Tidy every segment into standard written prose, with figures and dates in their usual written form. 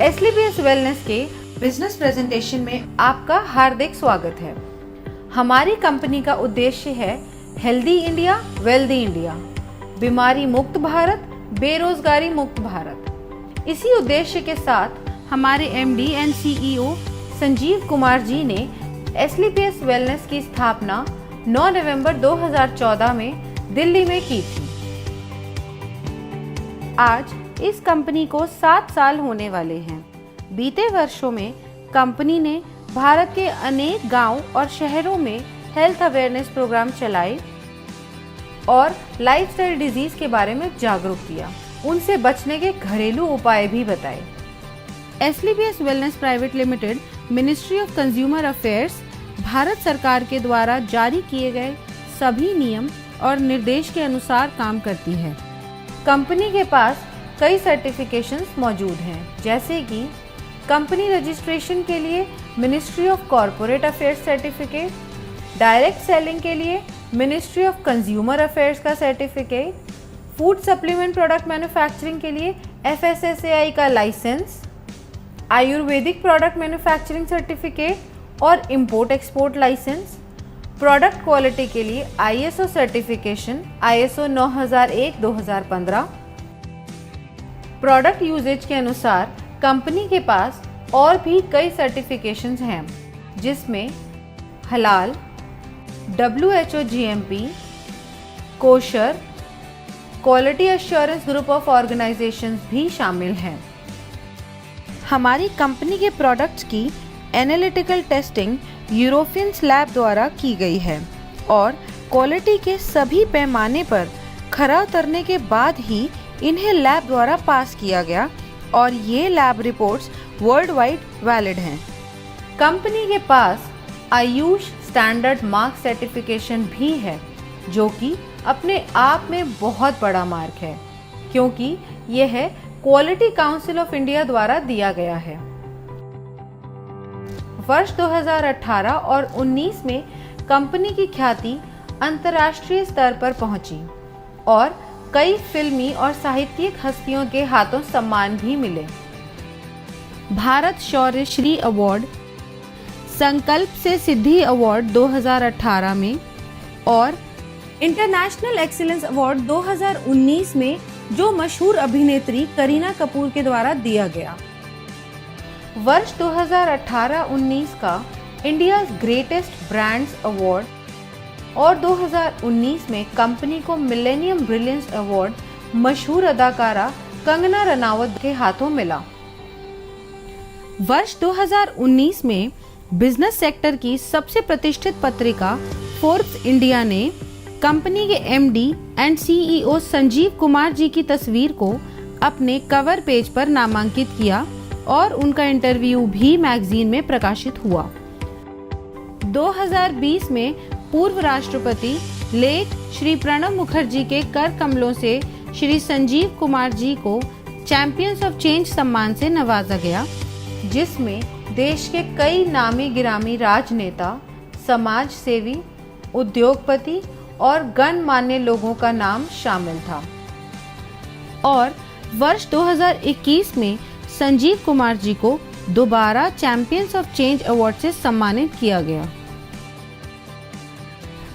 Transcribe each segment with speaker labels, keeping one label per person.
Speaker 1: एसलीपीएस wellness के business presentation में आपका हार्दिक स्वागत है। हमारी कंपनी का उद्देश्य है हेल्दी इंडिया, वेल्दी इंडिया, बीमारी मुक्त भारत, बेरोजगारी मुक्त भारत। इसी उद्देश्य के साथ हमारे MD and CEO Sanjeev Kumar ji ने एसलीपीएस वेलनेस की स्थापना 9 नवंबर 2014 में दिल्ली में की थी। आज इस कंपनी को 7 साल होने वाले हैं। बीते वर्षों में कंपनी ने भारत के अनेक गांव और शहरों में हेल्थ अवेयरनेस प्रोग्राम चलाए और लाइफस्टाइल डिजीज के बारे में जागरूक किया, उनसे बचने के घरेलू उपाय भी बताए। SLPS wellness private limited ministry of consumer affairs Bharat सरकार के द्वारा जारी किए गए सभी नियम और निर्देश के अनुसार काम करती है। कंपनी के पास कई सर्टिफिकेशंस मौजूद हैं, जैसे कि कंपनी रजिस्ट्रेशन के लिए ministry of corporate affairs certificate, direct selling के लिए मिनिस्ट्री ऑफ कंज्यूमर अफेयर्स का certificate, food supplement product manufacturing के लिए FSSAI का license, ayurvedic product manufacturing certificate और import export license, product quality के लिए ISO certification ISO 9001-2015। Product uses के अनुसार कंपनी के पास और भी कई सर्टिफिकेशंस हैं, जिसमें हलाल, WHO GMP, kosher, quality assurance group of organisations भी शामिल हैं। हमारी कंपनी के प्रोडक्ट्स की एनालिटिकल टेस्टिंग यूरोपियंस लैब द्वारा की गई है और क्वालिटी के सभी पैमाने पर खरा उतरने के बाद ही इन्हें लैब द्वारा पास किया गया और ये lab reports world wide valid हैं। कंपनी के पास आयुष स्टैंडर्ड मार्क सर्टिफिकेशन भी है, जो कि अपने आप में बहुत बड़ा मार्क है, क्योंकि यह क्वालिटी काउंसिल ऑफ इंडिया द्वारा दिया गया है। वर्ष 2018 और 19 में कंपनी की ख्याति अंतर्राष्ट्रीय स्तर पर पहुंची और कई फिल्मी और साहित्यिक हस्तियों के हाथों सम्मान भी मिले। भारत शौर्य श्री अवार्ड, संकल्प से सिद्धि अवार्ड 2018 में और इंटरनेशनल एक्सीलेंस अवार्ड 2019 में जो मशहूर अभिनेत्री करीना कपूर के द्वारा दिया गया। वर्ष 2018-19 का इंडिया ग्रेटेस्ट ब्रांड्स अवार्ड और 2019 में कंपनी को मिलेनियम ब्रिलियंस अवार्ड मशहूर अदाकारा कंगना रनावत के हाथों मिला। वर्ष 2019 में बिजनेस सेक्टर की सबसे प्रतिष्ठित पत्रिका फोर्ब्स इंडिया ने कंपनी के MD and CEO Sanjeev Kumar ji की तस्वीर को अपने कवर पेज पर नामांकित किया और उनका इंटरव्यू भी मैगजीन में प्रकाशित हुआ। 2020 में पूर्व राष्ट्रपति लेट श्री प्रणब मुखर्जी के कर कमलों से श्री संजीव कुमार जी को चैंपियंस ऑफ चेंज सम्मान से नवाजा गया, जिसमें देश के कई नामी गिरामी राजनेता, समाज सेवी, उद्योगपति और गणमान्य लोगों का नाम शामिल था। और वर्ष 2021 में संजीव कुमार जी को दोबारा चैंपियंस ऑफ चेंज अवार्ड से सम्मानित किया गया।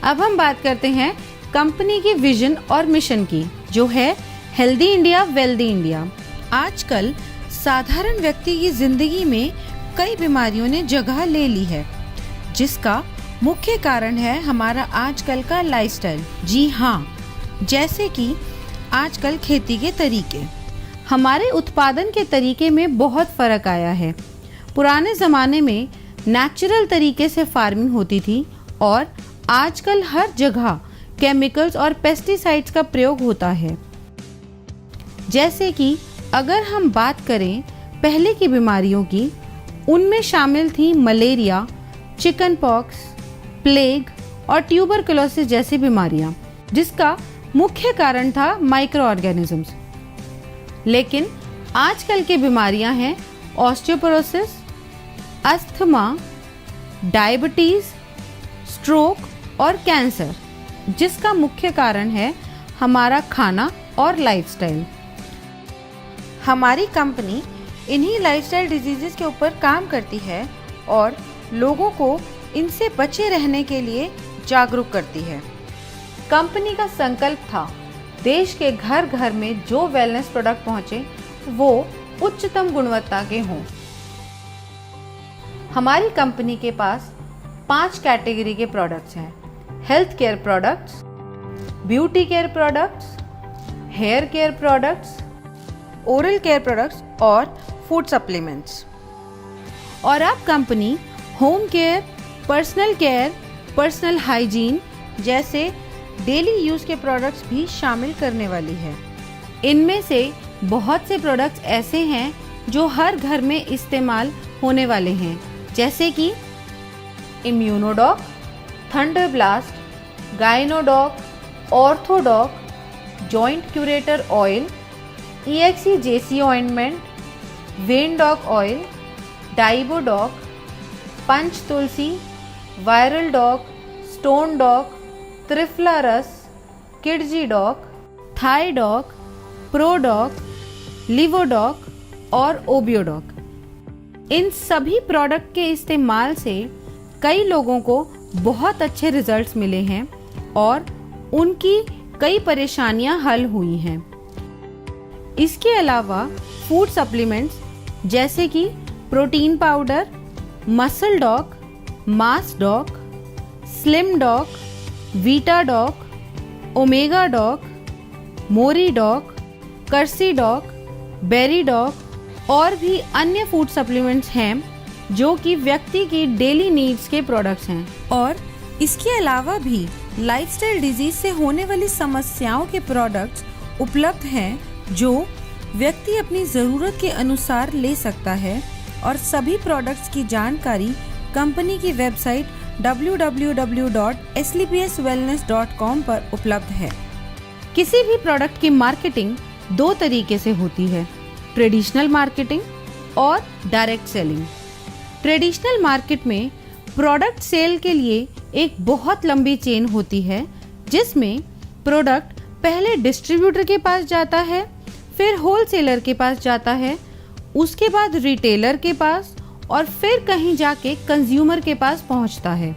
Speaker 1: अब हम बात करते हैं कंपनी की विजन और मिशन की, जो है हेल्दी इंडिया, वेल्दी इंडिया। आजकल साधारण व्यक्ति की जिंदगी में कई बीमारियों ने जगह ले ली है, जिसका मुख्य कारण है हमारा आजकल का लाइफस्टाइल। जी हाँ, जैसे कि आजकल खेती के तरीके, हमारे उत्पादन के तरीके में बहुत फर्क आया है। पुराने ज़माने में नेचुरल तरीके से फार्मिंग होती थी और आजकल हर जगह केमिकल्स और पेस्टिसाइड्स का प्रयोग होता है। जैसे कि अगर हम बात करें पहले की बीमारियों की, उनमें शामिल थी मलेरिया, चिकन पॉक्स, प्लेग और ट्यूबरकुलोसिस जैसी बीमारियां, जिसका मुख्य कारण था माइक्रो ऑर्गेनिजम्स। लेकिन आजकल की बीमारियां हैं ऑस्टियोपोरोसिस, अस्थमा, डायबिटीज, स्ट्रोक और कैंसर, जिसका मुख्य कारण है हमारा खाना और लाइफस्टाइल। हमारी कंपनी इन्हीं लाइफस्टाइल डिजीजेस के ऊपर काम करती है और लोगों को इनसे बचे रहने के लिए जागरूक करती है। कंपनी का संकल्प था, देश के घर घर में जो वेलनेस प्रोडक्ट पहुंचे वो उच्चतम गुणवत्ता के हों। हमारी कंपनी के पास 5 कैटेगरी के प्रोडक्ट्स हैं: health care products, beauty care products, hair care products, oral care products और फूड सप्लीमेंट्स। और अब company home care, personal care, personal hygiene जैसे डेली यूज के प्रोडक्ट्स भी शामिल करने वाली है। इनमें से बहुत से प्रोडक्ट्स ऐसे हैं जो हर घर में इस्तेमाल होने वाले हैं, जैसे कि Immunodoc, Thunder Blast, Gynodoc, Orthodoc, Joint Curator oil, EXE-JC ointment, Vendoc oil, Diabodoc, Panch Tulsi, Viral Doc, Stone Doc, Triphala Ras, Kidzy Doc, Thai Doc, Prodoc, Livodoc और ओबियोडॉक। इन सभी प्रोडक्ट के इस्तेमाल से कई लोगों को बहुत अच्छे रिजल्ट्स मिले हैं और उनकी कई परेशानियां हल हुई हैं। इसके अलावा फूड सप्लीमेंट्स जैसे कि protein powder, Muscle Doc, Mass Doc, Slim Doc, Vita Doc, Omega Doc, मोरी डॉक, कर्सी डॉक, बेरी डॉक और भी अन्य फूड सप्लीमेंट्स हैं जो कि व्यक्ति की डेली नीड्स के प्रोडक्ट्स हैं। और इसके अलावा भी लाइफस्टाइल डिजीज से होने वाली समस्याओं के प्रोडक्ट्स उपलब्ध हैं जो व्यक्ति अपनी ज़रूरत के अनुसार ले सकता है। और सभी प्रोडक्ट्स की जानकारी कंपनी की वेबसाइट www.slpswellness.com पर उपलब्ध है। किसी भी प्रोडक्ट की मार्केटिंग 2 तरीके से होती है: ट्रेडिशनल मार्केटिंग और डायरेक्ट सेलिंग। ट्रेडिशनल मार्केट में प्रोडक्ट सेल के लिए एक बहुत लंबी चेन होती है, जिसमें प्रोडक्ट पहले डिस्ट्रीब्यूटर के पास जाता है, फिर होलसेलर के पास जाता है, उसके बाद रिटेलर के पास और फिर कहीं जाके कंज्यूमर के पास पहुंचता है।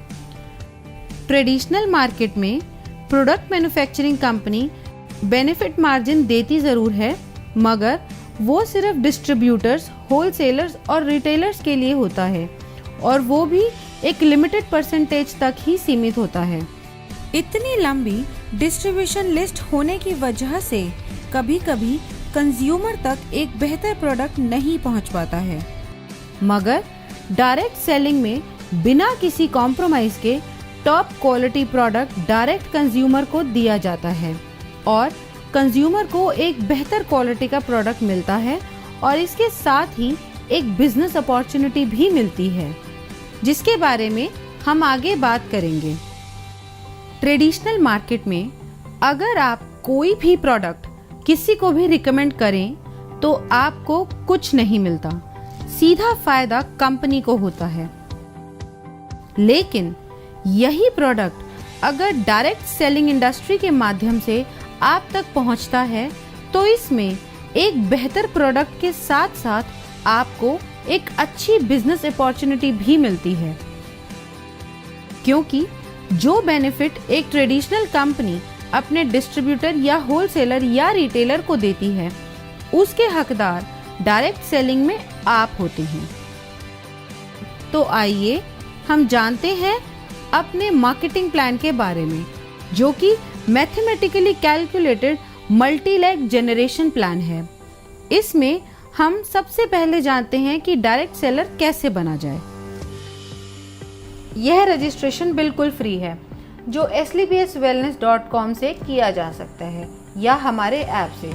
Speaker 1: ट्रेडिशनल मार्केट में product manufacturing company benefit margin देती ज़रूर है, मगर वो सिर्फ डिस्ट्रीब्यूटर्स, होलसेलर्स और रिटेलर्स के लिए होता है और वो भी एक लिमिटेड परसेंटेज तक ही सीमित होता है। इतनी लंबी डिस्ट्रीब्यूशन लिस्ट होने की वजह से कभी-कभी कंज्यूमर तक एक बेहतर प्रोडक्ट नहीं पहुंच पाता है। मगर डायरेक्ट सेलिंग में बिना किसी कॉम्प्रोमाइज के top quality product direct consumer को दिया जाता है और कंज्यूमर को एक बेहतर क्वालिटी का प्रोडक्ट मिलता है और इसके साथ ही एक बिजनेस अपॉर्चुनिटी भी मिलती है, जिसके बारे में हम आगे बात करेंगे। ट्रेडिशनल मार्केट में अगर आप कोई भी प्रोडक्ट किसी को भी रिकमेंड करें तो आपको कुछ नहीं मिलता, सीधा फायदा कंपनी को होता है। लेकिन यही प्रोडक्ट अगर डायरेक्ट सेलिंग इंडस्ट्री के माध्यम से आप तक पहुंचता है तो इसमें एक बेहतर प्रोडक्ट के साथ साथ आपको एक अच्छी बिजनेस अपॉर्चुनिटी भी मिलती है, क्योंकि जो बेनिफिट एक ट्रेडिशनल कंपनी अपने डिस्ट्रीब्यूटर या होलसेलर या रिटेलर को देती है, उसके हकदार डायरेक्ट सेलिंग में आप होते हैं। तो आइए हम जानते हैं अपने मार्केटिंग प्लान के बारे में, जो कि mathematically calculated multi leg generation plan है। इसमें हम सबसे पहले जानते हैं कि डायरेक्ट सेलर कैसे बना जाए। यह रजिस्ट्रेशन बिल्कुल फ्री है, जो slpswellness.com से किया जा सकता है या हमारे ऐप से।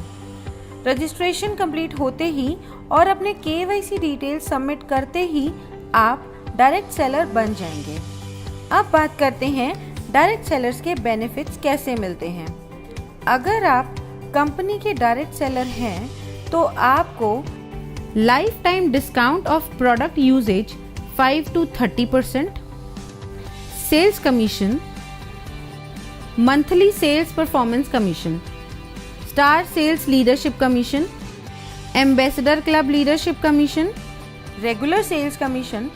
Speaker 1: रजिस्ट्रेशन कंप्लीट होते ही और अपने KYC डिटेल सबमिट करते ही आप डायरेक्ट सेलर बन जाएंगे। अब बात करते हैं डायरेक्ट सेलर्स के बेनिफिट्स कैसे मिलते हैं। अगर आप कंपनी के डायरेक्ट सेलर हैं तो आपको life time discount of product uses 5 to 30%, sales commission, monthly sales performance commission, star sales leadership commission, ambassador club leadership commission, regular sales commission,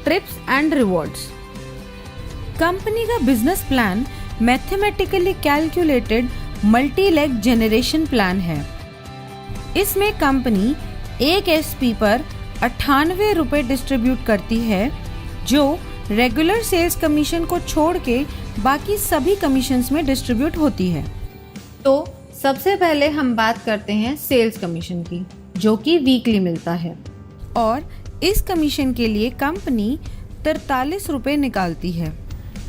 Speaker 1: trips and rewards. Company का business plan mathematically calculated multi leg generation plan है। इसमें company एक SP पर 98 रुपये distribute करती है, जो regular sales commission को छोड़ के बाकी सभी कमीशंस में डिस्ट्रीब्यूट होती है। तो सबसे पहले हम बात करते हैं सेल्स कमीशन की, जो कि वीकली मिलता है, और इस कमीशन के लिए कंपनी 43 रुपये निकालती है।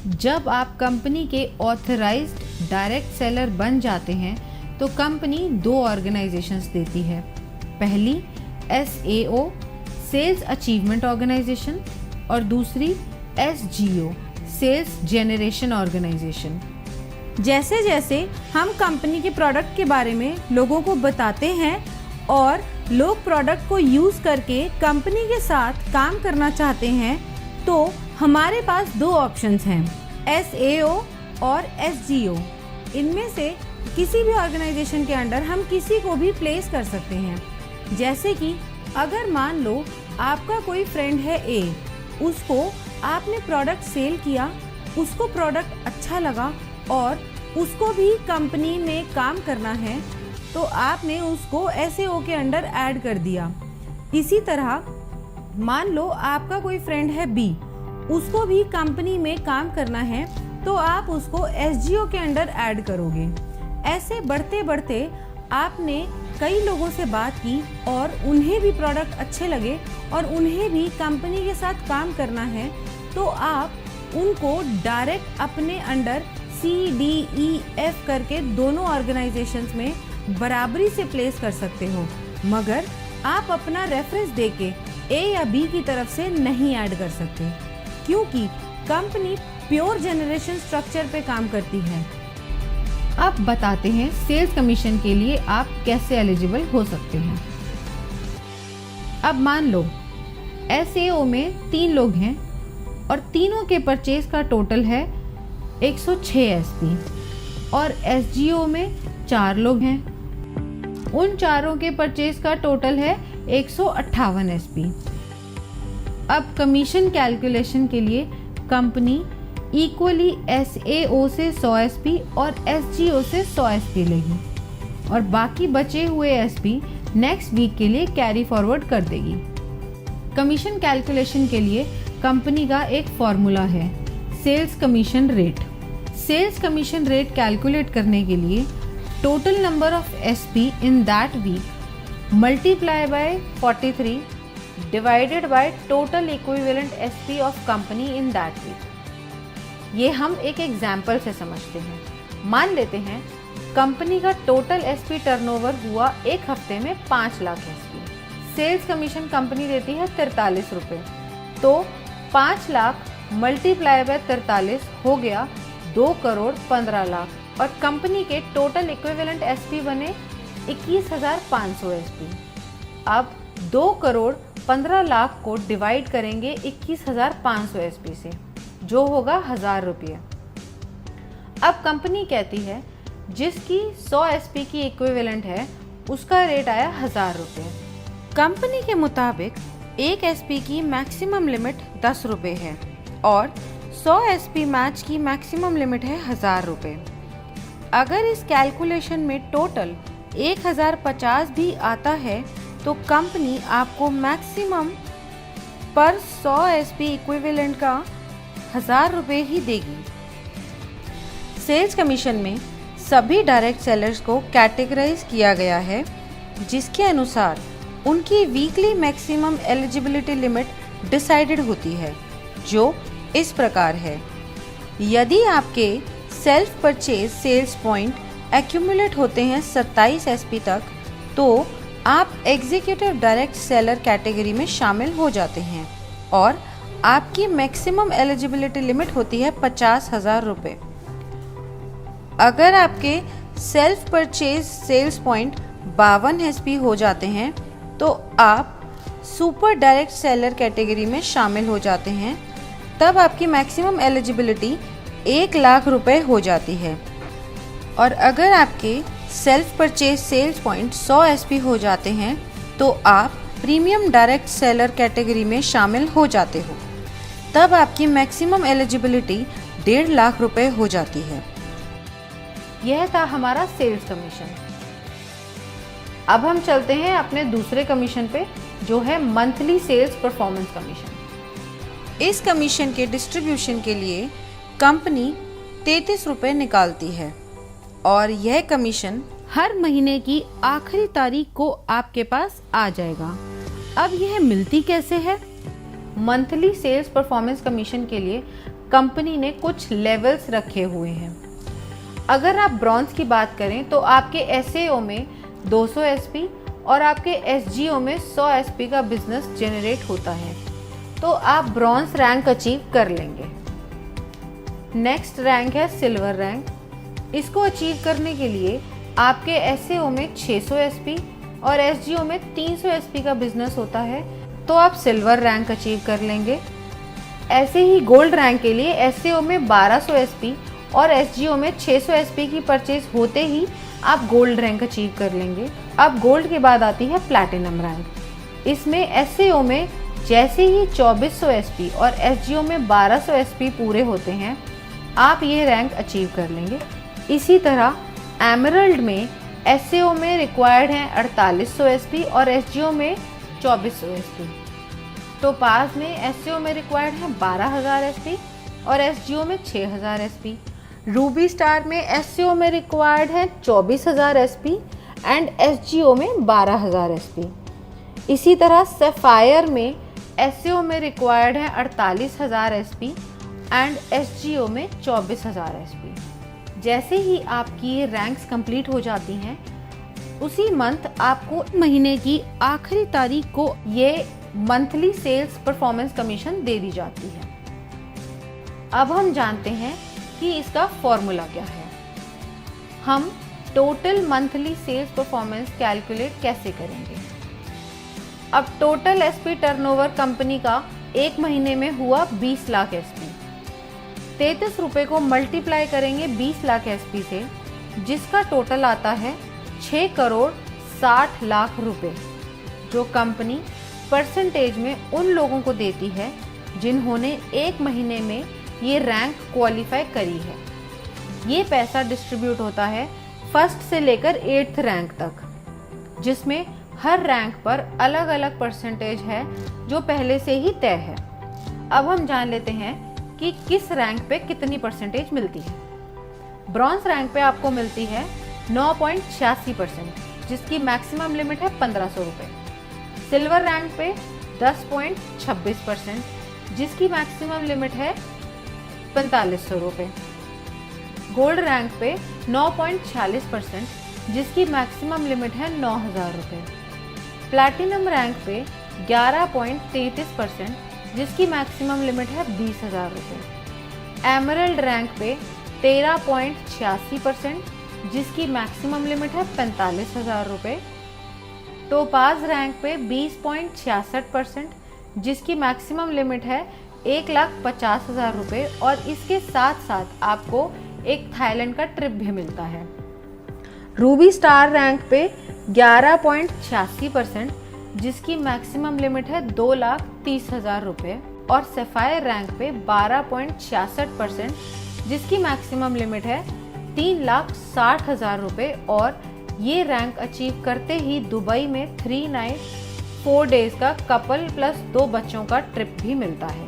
Speaker 1: जब आप कंपनी के ऑथराइज्ड डायरेक्ट सेलर बन जाते हैं तो कंपनी 2 ऑर्गेनाइजेशंस देती है। पहली SAO सेल्स अचीवमेंट ऑर्गेनाइजेशन और दूसरी SGO सेल्स जेनरेशन ऑर्गेनाइजेशन। जैसे जैसे हम कंपनी के प्रोडक्ट के बारे में लोगों को बताते हैं और लोग प्रोडक्ट को यूज़ करके कंपनी के साथ काम करना चाहते हैं, तो हमारे पास 2 ऑप्शंस हैं, SAO और SGO। इनमें से किसी भी ऑर्गेनाइजेशन के अंडर हम किसी को भी प्लेस कर सकते हैं। जैसे कि अगर मान लो आपका कोई फ्रेंड है A, उसको आपने प्रोडक्ट सेल किया, उसको प्रोडक्ट अच्छा लगा और उसको भी कंपनी में काम करना है, तो आपने उसको SAO के अंडर ऐड कर दिया। इसी तरह मान लो आपका कोई फ्रेंड है B, उसको भी कंपनी में काम करना है, तो आप उसको SGO के अंडर ऐड करोगे। ऐसे बढ़ते बढ़ते आपने कई लोगों से बात की और उन्हें भी प्रोडक्ट अच्छे लगे और उन्हें भी कंपनी के साथ काम करना है, तो आप उनको डायरेक्ट अपने अंडर CDEF करके दोनों ऑर्गेनाइजेशंस में बराबरी से प्लेस कर सकते हो, मगर आप अपना रेफरेंस देके A या B की तरफ से नहीं ऐड कर सकते, क्योंकि कंपनी प्योर जनरेशन स्ट्रक्चर पे काम करती है। अब बताते हैं सेल्स कमीशन के लिए आप कैसे एलिजिबल हो सकते हैं। अब मान लो SAO में 3 लोग हैं और तीनों के परचेज का टोटल है 106 SP, और SGO में 4 लोग हैं, उन चारों के परचेज का टोटल है 158 SP। अब कमीशन कैलकुलेशन के लिए कंपनी इक्वली SAO से 100 SP और SGO से 100 SP लेगी और बाकी बचे हुए SP नेक्स्ट वीक के लिए कैरी फॉरवर्ड कर देगी। कमीशन कैलकुलेशन के लिए कंपनी का एक फॉर्मूला है, sales commission rate. Sales commission rate calculate करने के लिए total number of SP in that week multiply by 43 divided by total equivalent SP of company in that week. ये हम एक एग्जाम्पल से समझते हैं। मान लेते हैं कंपनी का टोटल SP टर्नओवर हुआ एक हफ्ते में 5 lakh SP। Sales commission company देती है 43 रुपये, तो 5 लाख मल्टीप्लाई बाय 43 हो गया 2 करोड़ 15 लाख और कंपनी के टोटल इक्विवेलेंट SP बने 21,500 SP। अब 2 करोड़ 15 लाख को डिवाइड करेंगे 21,500 SP से, जो होगा 1000 रुपये। अब कंपनी कहती है जिसकी 100 SP की इक्विवेलेंट है उसका रेट आया 1000 रुपये। कंपनी के मुताबिक एक SP की मैक्सिमम लिमिट 10 रुपये है और 100 SP मैच की मैक्सिमम लिमिट है 1000 रुपये। अगर इस कैलकुलेशन में टोटल 1050 भी आता है तो कंपनी आपको मैक्सिमम पर 100 SP इक्विवेलेंट का 1000 रुपये ही देगी। सेल्स कमीशन में सभी डायरेक्ट सेलर्स को कैटेगराइज किया गया है, जिसके अनुसार उनकी weekly maximum eligibility limit decided होती है, जो इस प्रकार है। यदि आपके self purchase sales point accumulate होते हैं 27 SP तक, तो आप एग्जीक्यूटिव डायरेक्ट सेलर कैटेगरी में शामिल हो जाते हैं और आपकी मैक्सिमम एलिजिबिलिटी लिमिट होती है 50,000 रुपये। अगर आपके self purchase sales point 52 SP हो जाते हैं तो आप सुपर डायरेक्ट सेलर कैटेगरी में शामिल हो जाते हैं। तब आपकी मैक्सिमम एलिजिबिलिटी 1 लाख रुपए हो जाती है। और अगर आपके self purchase sales point 100 SP हो जाते हैं तो आप प्रीमियम डायरेक्ट सेलर कैटेगरी में शामिल हो जाते हो। तब आपकी मैक्सिमम एलिजिबिलिटी 1.5 लाख रुपए हो जाती है। यह था हमारा सेल्स कमीशन। अब हम चलते हैं अपने दूसरे कमीशन पे, जो है मंथली सेल्स परफॉर्मेंस कमीशन। इस कमीशन के डिस्ट्रीब्यूशन के लिए कंपनी 33 रुपए निकालती है और यह कमीशन हर महीने की आखिरी तारीख को आपके पास आ जाएगा। अब यह मिलती कैसे है? मंथली सेल्स परफॉर्मेंस कमीशन के लिए कंपनी ने कुछ लेवल्स रखे हुए हैं। अगर आप ब्रॉन्ज की बात करें तो आपके एसएओ में 200 एसपी और आपके एसजीओ में 100 एसपी का बिजनेस जनरेट होता है, तो आप ब्रॉन्ज रैंक अचीव कर लेंगे। नेक्स्ट रैंक है सिल्वर रैंक। इसको अचीव करने के लिए आपके एसएओ में 600 एसपी और एसजीओ में 300 एसपी का बिजनेस होता है, तो आप सिल्वर रैंक अचीव कर लेंगे। ऐसे ही गोल्ड रैंक के लिए एसएओ में 1200 एसपी और एसजीओ में 600 एसपी की परचेज होते ही आप गोल्ड रैंक अचीव कर लेंगे। अब गोल्ड के बाद आती है प्लैटिनम रैंक। इसमें एसएओ में जैसे ही 2400 एसपी और एसजीओ में 1200 एसपी पूरे होते हैं, आप ये रैंक अचीव कर लेंगे। इसी तरह एमरल्ड में एसएओ में रिक्वायर्ड है 4800 एसपी और एसजीओ में 2400 एसपी। टोपाज में एसएओ में रिक्वायर्ड है 12000 एसपी और एसजीओ में 6000 एसपी। रूबी स्टार में एसएओ में रिक्वायर्ड है 24000 एसपी एंड एसजीओ में 12000 एसपी। इसी तरह सैफायर में एसएओ में रिक्वायर्ड है 48000 एसपी एंड एसजीओ में 24000 एसपी। जैसे ही आपकी ये रैंक्स कंप्लीट हो जाती हैं, उसी मंथ आपको महीने की आखिरी तारीख को ये मंथली सेल्स परफॉर्मेंस कमीशन दे दी जाती है। अब हम जानते हैं कि इसका फॉर्मूला क्या है। हम total monthly sales performance calculate कैसे करेंगे? अब टोटल एसपी टर्नओवर कंपनी का एक महीने में हुआ 20 लाख एसपी। 33 रुपए को मल्टीप्लाई करेंगे 20 लाख एसपी से, जिसका टोटल आता है 6 करोड़ 60 लाख रुपए, जो कंपनी परसेंटेज में उन लोगों को देती है जिन्होंने एक महीने में ये रैंक क्वालिफाई करी है। ये पैसा डिस्ट्रीब्यूट होता है फर्स्ट से लेकर 8th रैंक तक, जिसमें हर रैंक पर अलग अलग परसेंटेज है जो पहले से ही तय है। अब हम जान लेते हैं कि किस रैंक पे कितनी परसेंटेज मिलती है। ब्रॉन्ज रैंक पे आपको मिलती है 9.86%, जिसकी मैक्सिमम लिमिट है 1500 रुपये। सिल्वर रैंक पे 10.26%, जिसकी मैक्सिमम लिमिट है 4500 रुपये। गोल्ड रैंक पे 9.46%, जिसकी मैक्सिमम लिमिट है 9000 रुपये। प्लैटिनम रैंक पे 11.33%, जिसकी मैक्सिमम लिमिट है 20000 रुपये। एमरल्ड रैंक पे 13.86%, जिसकी मैक्सिमम लिमिट है 45000 रुपये। टोपाज रैंक पे 20.66%, जिसकी मैक्सिमम लिमिट है 1,50,000 रुपये और इसके साथ साथ आपको एक थाईलैंड का ट्रिप भी मिलता है। रूबी स्टार रैंक पे 11.86%, जिसकी मैक्सिमम लिमिट है 2,30,000 रुपये और सैफायर रैंक पे 12.66%, जिसकी मैक्सिमम लिमिट है 3,60,000 रुपये और ये रैंक अचीव करते ही दुबई में 3 नाइट 4 डेज का कपल प्लस 2 बच्चों का ट्रिप भी मिलता है।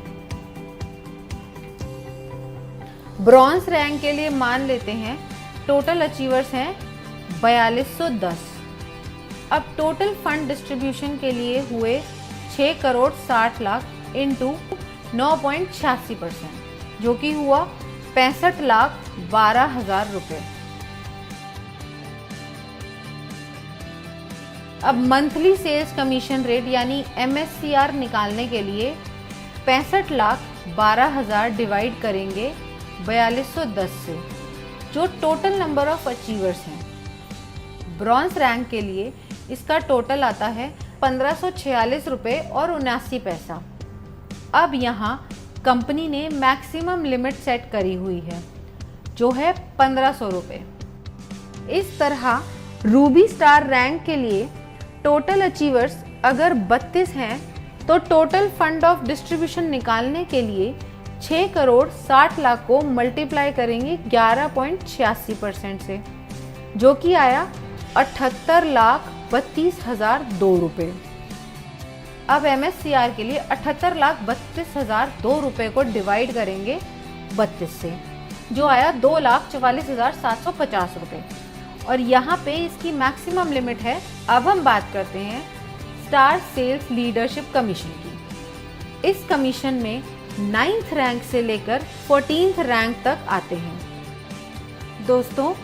Speaker 1: ब्रॉन्ज रैंक के लिए मान लेते हैं टोटल अचीवर्स हैं 4210। अब टोटल फंड डिस्ट्रीब्यूशन के लिए हुए 6 करोड़ 60 लाख इंटू 9.86%, जो कि हुआ 65,12,000 रुपये। अब मंथली सेल्स कमीशन रेट यानी MSCR निकालने के लिए 65,12,000 डिवाइड करेंगे 4210 से, जो टोटल नंबर ऑफ अचीवर्स हैं। ब्रॉन्ज रैंक के लिए इसका टोटल आता है 1546 रुपये और 79 पैसा। अब यहाँ कंपनी ने मैक्सिमम लिमिट सेट करी हुई है, जो है 1500 रुपये। इस तरह रूबी स्टार रैंक के लिए टोटल अचीवर्स अगर 32 हैं तो टोटल फंड ऑफ डिस्ट्रीब्यूशन निकालने के लिए 6 करोड़ 60 लाख को मल्टीप्लाई करेंगे 11.86% से, जो कि आया 78,32,002 रुपये। अब MSCR के लिए 78,32,002 रुपये को डिवाइड करेंगे 32 से, जो आया 2,44,750 रुपये। और यहाँ पे इसकी मैक्सिमम लिमिट है। अब हम बात करते हैं स्टार सेल्स लीडरशिप कमीशन की। इस कमीशन में 9th रैंक से लेकर 14th रैंक तक आते हैं। दोस्तों,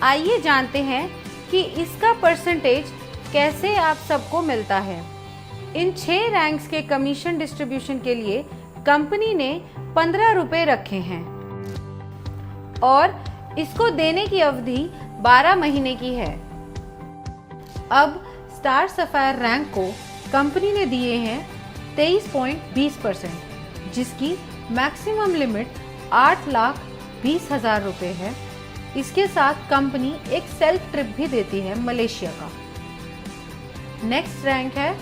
Speaker 1: आइए जानते हैं कि इसका परसेंटेज कैसे आप सबको मिलता है। इन 6 रैंक्स के कमीशन डिस्ट्रीब्यूशन के लिए कंपनी ने 15 रुपये रखे हैं और इसको देने की अवधि 12 महीने की है। अब स्टार सफायर रैंक को कंपनी ने दिए हैं 23.20%, जिसकी मैक्सिमम लिमिट 8,20,000 रुपये है। इसके साथ कंपनी एक सेल्फ ट्रिप भी देती है मलेशिया का। नेक्स्ट रैंक है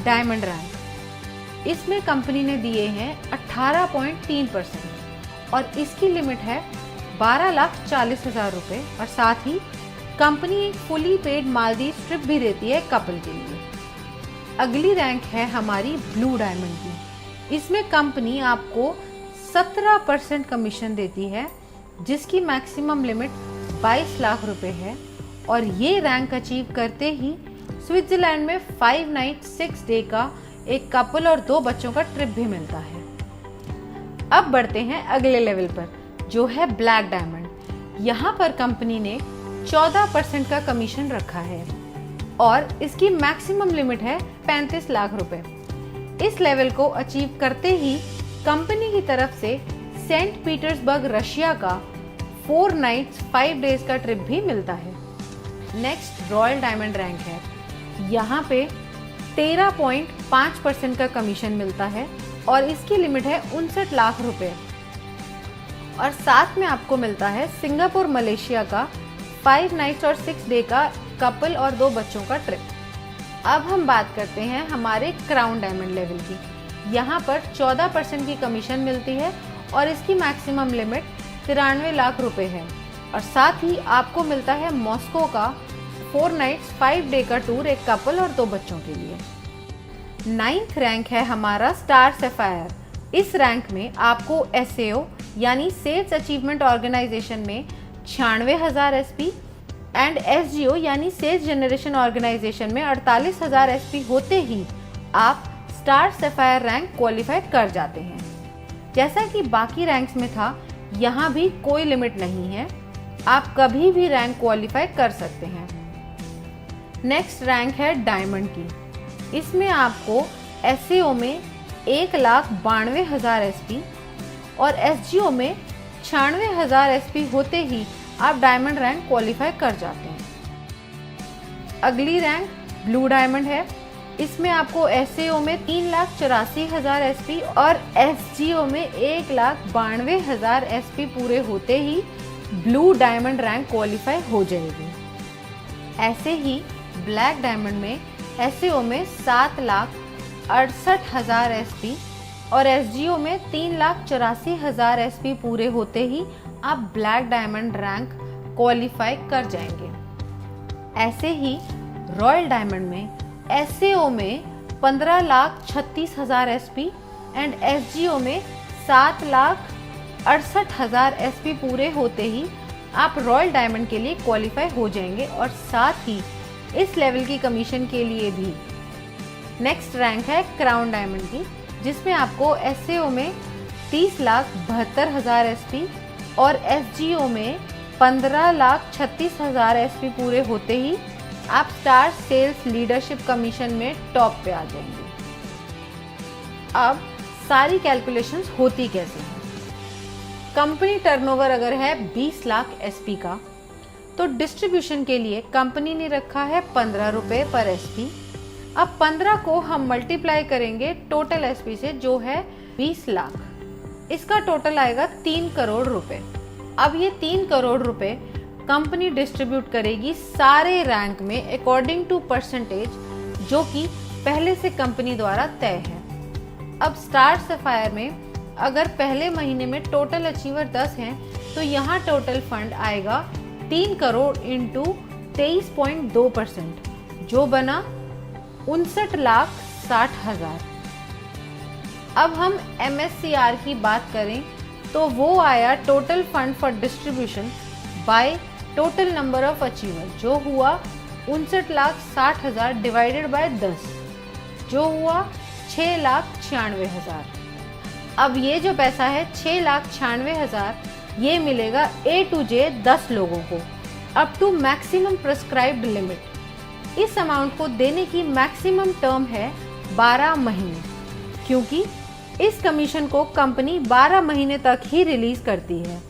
Speaker 1: डायमंड रैंक। इसमें कंपनी ने दिए हैं 18.3% और इसकी लिमिट है 12,40,000 रुपये। और साथ ही कंपनी एक फुली पेड मालदीव ट्रिप भी देती है कपल के लिए। अगली रैंक है हमारी ब्लू डायमंड की। इसमें कंपनी आपको 17% कमीशन देती है, जिसकी मैक्सिमम लिमिट 22 लाख रुपए है। और ये रैंक अचीव करते ही स्विट्जरलैंड में 5 नाइट 6 डे का एक कपल और 2 बच्चों का ट्रिप भी मिलता है। अब बढ़ते हैं अगले लेवल पर, जो है ब्लैक डायमंड। यहाँ पर कंपनी ने 14% का कमीशन रखा है और इसकी मैक्सिमम लिमिट है 35 लाख रुपए। इस लेवल को अचीव करते ही कंपनी की तरफ से सेंट पीटर्सबर्ग रशिया का 4 नाइट्स 5 डेज का ट्रिप भी मिलता है। नेक्स्ट रॉयल डायमंड रैंक है। यहाँ पे 13.5% का कमीशन मिलता है और इसकी लिमिट है 59 लाख रुपए। और साथ में आपको मिलता है सिंगापुर मलेशिया का 5 नाइट्स और 6 डे का कपल और 2 बच्चों का ट्रिप। अब हम बात करते हैं हमारे क्राउन डायमंड लेवल की। यहाँ पर 14% की कमीशन मिलती है और इसकी मैक्सिमम लिमिट 93 लाख रुपए है। और साथ ही आपको मिलता है मॉस्को का 4 नाइट्स 5 डे का टूर एक कपल और 2 बच्चों के लिए। 9th रैंक है हमारा स्टार सफायर। इस रैंक में आपको SAO यानी सेल्स अचीवमेंट ऑर्गेनाइजेशन में 96,000 SP एंड SGO यानी सेल्स जनरेशन ऑर्गेनाइजेशन में 48,000 SP होते ही आप स्टार सफायर रैंक क्वालिफाई कर जाते हैं। जैसा कि बाकी रैंक्स में था, यहाँ भी कोई लिमिट नहीं है, आप कभी भी रैंक क्वालिफाई कर सकते हैं। नेक्स्ट रैंक है डायमंड की। इसमें आपको SAO में 1,92,000 SP और SGO में 96,000 SP होते ही आप डायमंड रैंक क्वालिफाई कर जाते हैं। अगली रैंक ब्लू डायमंड है। इसमें आपको SAO में 3,84,000 SP और SGO में 1,92,000 SP पूरे होते ही ब्लू डायमंड रैंक क्वालिफाई हो जाएगी। ऐसे ही ब्लैक डायमंड में SAO में 7,68,000 SP और SGO में 3,84,000 SP पूरे होते ही आप ब्लैक डायमंड रैंक क्वालिफाई कर जाएंगे। ऐसे ही रॉयल डायमंड में SAO में 15,36,000 SP एंड SGO में 7,68,000 SP पूरे होते ही आप रॉयल डायमंड के लिए क्वालिफाई हो जाएंगे और साथ ही इस लेवल की कमीशन के लिए भी। नेक्स्ट रैंक है क्राउन डायमंड की, जिसमें आपको SAO में 30,72,000 SP और SGO में 15,36,000 SP पूरे होते ही आप स्टार सेल्स लीडरशिप कमीशन में टॉप पे आ जाएंगे। अब सारी कैलकुलेशंस होती कैसे हैं। कंपनी टर्नओवर अगर है 20 लाख SP का, तो डिस्ट्रीब्यूशन के लिए कंपनी ने रखा है 15 रुपये पर SP। अब 15 को हम मल्टीप्लाई करेंगे टोटल SP से, जो है 20 लाख। इसका टोटल आएगा 3 करोड़ रुपए। अब ये 3 करोड़ रुपए कंपनी डिस्ट्रीब्यूट करेगी सारे रैंक में अकॉर्डिंग टू परसेंटेज, जो कि पहले से कंपनी द्वारा तय है। अब स्टार सफायर में अगर पहले महीने में टोटल अचीवर 10 हैं तो यहाँ टोटल फंड आएगा 3 करोड़ इंटू 23.2%, जो बना 59,60,000। अब हम MSCR की बात करें तो वो आया total fund for distribution by total number of achiever, जो हुआ 59,60,000 डिवाइडेड बाय 10, जो हुआ 6,96,000। अब ये जो पैसा है 6,96,000 ये मिलेगा A to J 10 लोगों को up to maximum prescribed limit. इस अमाउंट को देने की मैक्सिमम टर्म है 12 महीने, क्योंकि इस कमीशन को कंपनी 12 महीने तक ही रिलीज करती है।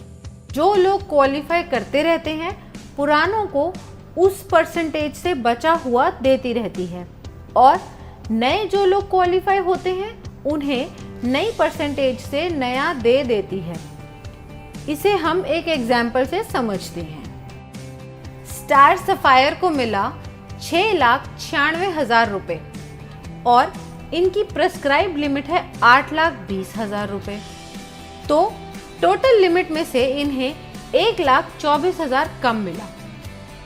Speaker 1: जो लोग क्वालिफाई करते रहते हैं पुरानों को उस परसेंटेज से बचा हुआ देती रहती है, और नए जो लोग क्वालिफाई होते हैं उन्हें नई परसेंटेज से नया दे देती है। इसे हम एक एग्जाम्पल से समझते हैं। स्टार सफायर को मिला 6,96,000 रुपए और इनकी प्रेस्क्राइब लिमिट है 8,20,000 रुपए, तो टोटल लिमिट में से इन्हें 1,24,000 कम मिला।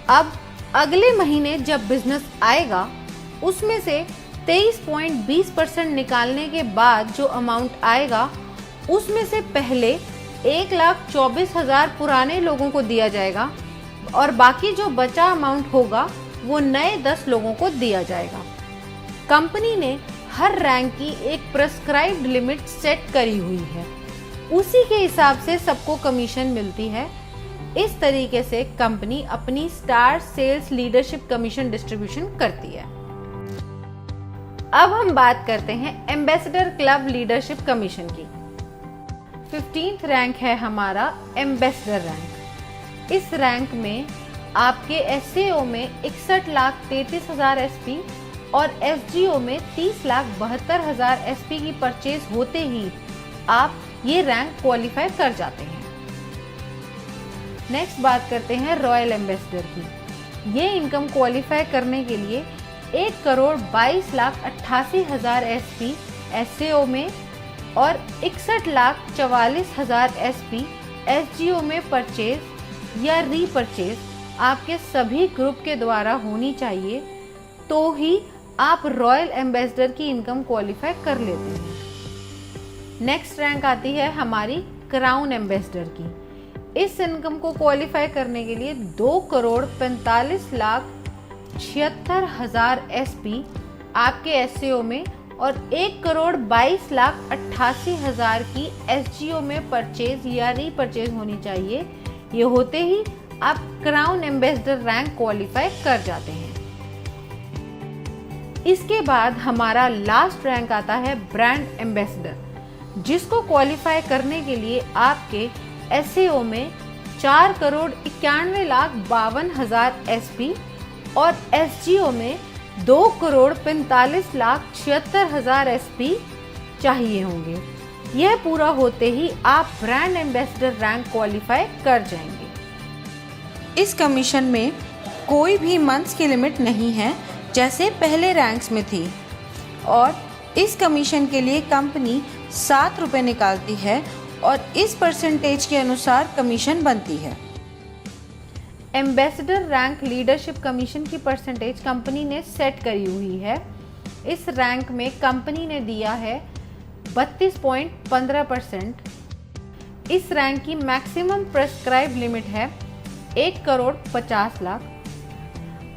Speaker 1: अब अगले महीने जब बिजनेस आएगा उसमें से 23.20% निकालने के बाद जो अमाउंट आएगा उसमें से पहले 1,24,000 पुराने लोगों को दिया जाएगा और बाकी जो बचा अमाउंट होगा वो नए 10 लोगों को दिया जाएगा। कंपनी ने हर रैंक की एक प्रेस्क्राइब्ड लिमिट सेट करी हुई है, उसी के हिसाब से सबको कमीशन मिलती है। इस तरीके से कंपनी अपनी star sales leadership commission distribution करती है। अब हम बात करते हैं एम्बेसडर क्लब लीडरशिप कमीशन की। 15th रैंक है हमारा एम्बेसडर रैंक। इस रैंक में आपके SAO में 61,33,000 SP और SGO में 30,72,000 SP की परचेज होते ही आप ये रैंक क्वालिफाई कर जाते हैं। नेक्स्ट बात करते हैं रॉयल एम्बेसडर की। ये इनकम क्वालिफाई करने के लिए 1,22,88,000 SP SAO में और 61,44,000 SP SGO में परचेज या रीपरचेज आपके सभी ग्रुप के द्वारा होनी चाहिए, तो ही आप रॉयल एम्बेसडर की इनकम क्वालिफाई कर लेते हैं। नेक्स्ट रैंक आती है हमारी क्राउन एम्बेसडर की। इस इनकम को क्वालिफाई करने के लिए 2,45,76,000 SP आपके SAO में और 1,22,88,000 की SGO में परचेज या रीपरचेज होनी चाहिए। ये होते ही आप क्राउन एम्बेसडर रैंक क्वालिफाई कर जाते हैं। इसके बाद हमारा लास्ट रैंक आता है ब्रांड एम्बेसडर, जिसको क्वालिफाई करने के लिए आपके SAO में 4,91,52,000 SP और SGO में 2,45,76,000 SP चाहिए होंगे। यह पूरा होते ही आप ब्रांड एम्बेसडर रैंक क्वालिफाई कर जाएंगे। इस कमीशन में कोई भी मंथ्स की लिमिट नहीं है जैसे पहले रैंक्स में थी, और इस कमीशन के लिए कंपनी 7 रुपये निकालती है और इस परसेंटेज के अनुसार कमीशन बनती है। एम्बेसडर रैंक लीडरशिप कमीशन की परसेंटेज कंपनी ने सेट करी हुई है। इस रैंक में कंपनी ने दिया है 32.15%। इस रैंक की मैक्सिमम प्रेस्क्राइब लिमिट है 1,50,00,000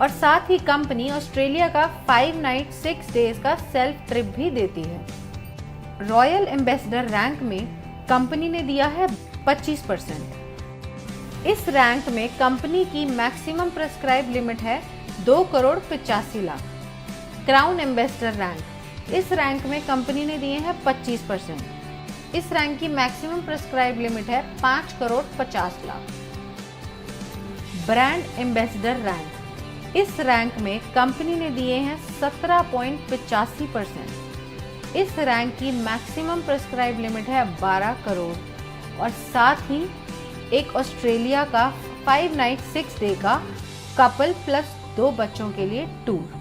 Speaker 1: और साथ ही कंपनी ऑस्ट्रेलिया का 5 नाइट 6 डेज का सेल्फ ट्रिप भी देती है। रॉयल एम्बेसडर रैंक में कंपनी ने दिया है 25%। इस रैंक में कंपनी की मैक्सिमम प्रेस्क्राइब लिमिट है 2,85,00,000। क्राउन एम्बेसडर रैंक, इस रैंक में कंपनी ने दिए हैं 25%। इस रैंक की मैक्सिमम प्रेस्क्राइब लिमिट है 5,50,00,000। ब्रांड एम्बेसडर रैंक, इस रैंक में कंपनी ने दिए हैं 17.85%। इस रैंक की मैक्सिमम प्रेस्क्राइब लिमिट है 12 करोड़ और साथ ही एक ऑस्ट्रेलिया का 5 नाइट 6 डे का कपल प्लस 2 बच्चों के लिए टूर।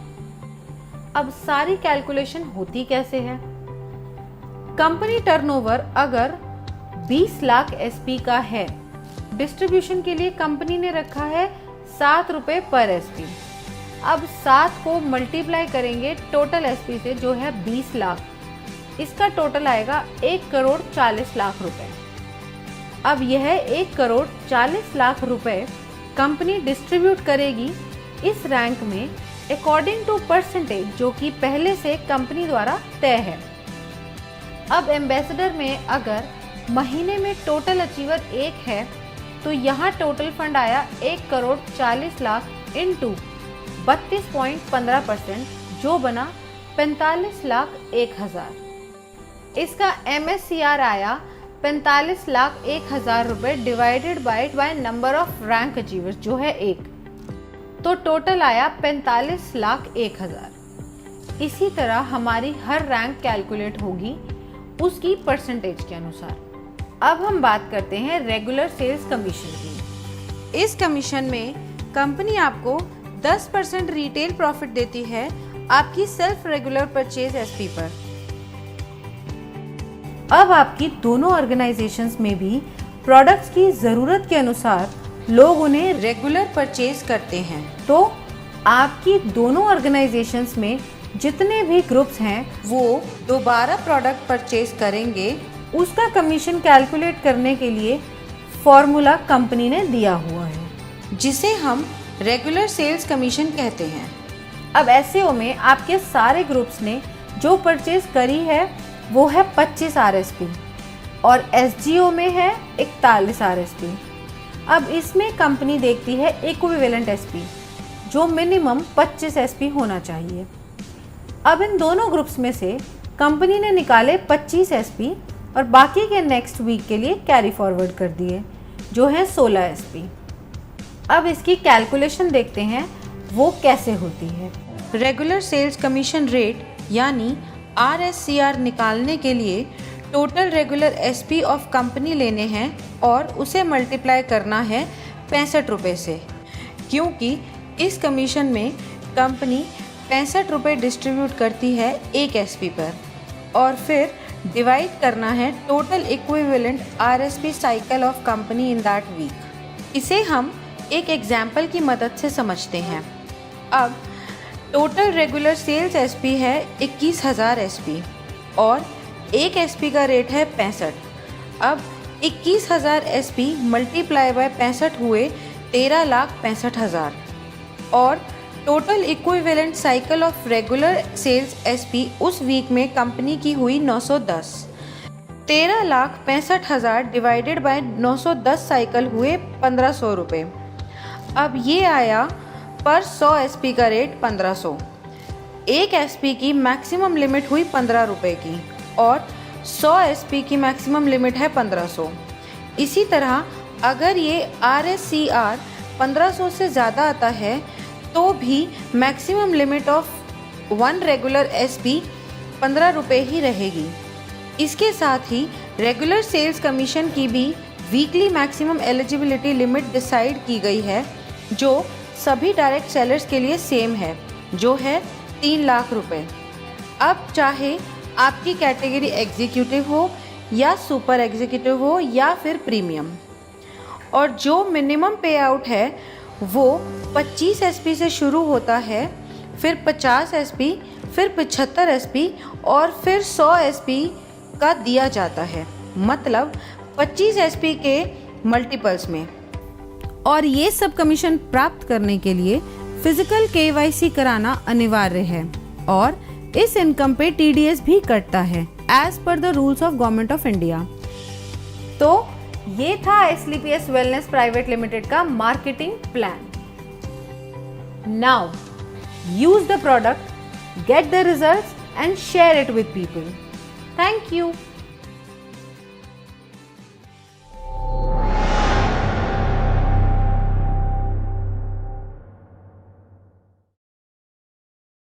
Speaker 1: अब सारी कैलकुलेशन होती कैसे है? कंपनी टर्नओवर अगर 20 लाख एसपी का है, डिस्ट्रीब्यूशन के लिए कंपनी ने रखा है 7 रुपए पर एसपी। अब 7 को मल्टीप्लाई करेंगे टोटल एसपी से जो है 20 लाख, इसका टोटल आएगा 1 करोड़ 40 लाख रुपए। अब यह 1 करोड़ 40 लाख रुपए कंपनी डिस्ट्रीब्यूट करेगी इस रैंक में अकॉर्डिंग टू परसेंटेज जो कि पहले से कंपनी द्वारा तय है। अब एम्बेसडर में अगर महीने में टोटल अचीवर 1 है तो यहाँ टोटल फंड आया 1 करोड़ 40 लाख इंटू 32.15% जो बना 45 लाख 1,000। इसका MSCR आया 45 लाख 1,000 रुपए divided by number of rank achievers जो है 1, तो टोटल आया 45 लाख 1,000। इसी तरह हमारी हर रैंक कैलकुलेट होगी उसकी परसेंटेज के अनुसार। अब हम बात करते हैं रेगुलर सेल्स कमीशन की। इस कमीशन में कंपनी आपको 10% रिटेल प्रॉफिट देती है आपकी सेल्फ रेगुलर परचेज एसपी पर। अब आपकी दोनों ऑर्गेनाइजेशंस में भी प्रोडक्ट्स की ज़रूरत के अनुसार लोग उन्हें रेगुलर परचेज करते हैं, तो आपकी दोनों ऑर्गेनाइजेशंस में जितने भी ग्रुप्स हैं वो दोबारा प्रोडक्ट परचेज करेंगे। उसका कमीशन कैलकुलेट करने के लिए फॉर्मूला कंपनी ने दिया हुआ है जिसे हम रेगुलर सेल्स कमीशन कहते हैं। अब एसईओ में आपके सारे ग्रुप्स ने जो परचेज करी है वो है 25 आरएसपी और एसजीओ में है 41 आरएसपी। अब इसमें कंपनी देखती है इक्विवेलेंट एसपी जो मिनिमम 25 एसपी होना चाहिए। अब इन दोनों ग्रुप्स में से कंपनी ने निकाले 25 एसपी और बाकी के नेक्स्ट वीक के लिए कैरी फॉरवर्ड कर दिए जो है 16 एसपी। अब इसकी कैलकुलेशन देखते हैं वो कैसे होती है। रेगुलर सेल्स कमीशन रेट यानी RSCR निकालने के लिए total regular SP of company लेने हैं और उसे मल्टीप्लाई करना है 65 रुपये से, क्योंकि इस कमीशन में कंपनी 65 रुपये डिस्ट्रीब्यूट करती है एक एसपी पर और फिर डिवाइड करना है total equivalent RSP cycle of company in that week. इसे हम एक एग्जाम्पल की मदद से समझते हैं। अब टोटल रेगुलर सेल्स एसपी है 21,000 एसपी और एक एसपी का रेट है 65। अब 21,000 एसपी मल्टीप्लाई बाय 65 हुए 13,65,000 और total equivalent cycle of regular sales SP उस वीक में कंपनी की हुई 910। 13,65,000 डिवाइडेड बाय 910 साइकिल हुए 1,500 रुपये। अब ये आया पर 100 एसपी का रेट 1,500। एक एसपी की मैक्सिमम लिमिट हुई 15 रुपये की और 100 एसपी की मैक्सिमम लिमिट है 1,500। इसी तरह अगर ये RSCR 1,500 से ज़्यादा आता है तो भी maximum limit of 1 regular SP 15 रुपये ही रहेगी। इसके साथ ही रेगुलर सेल्स कमीशन की भी weekly maximum eligibility limit decide की गई है जो सभी डायरेक्ट सेलर्स के लिए सेम है जो है 3 लाख रुपए। अब चाहे आपकी कैटेगरी एग्जीक्यूटिव हो या सुपर एग्जीक्यूटिव हो या फिर प्रीमियम, और जो मिनिमम पे आउट है वो 25 एसपी से शुरू होता है, फिर 50 एसपी, फिर 75 एसपी और फिर 100 एसपी का दिया जाता है, मतलब 25 एसपी के मल्टीपल्स में। और ये सब कमीशन प्राप्त करने के लिए फिजिकल KYC कराना अनिवार्य है और इस इनकम पे TDS भी कटता है as per the rules of government of India. तो ये था SLPS वेलनेस प्राइवेट लिमिटेड का marketing plan. Now use the product, get the results and share it with people. Thank you.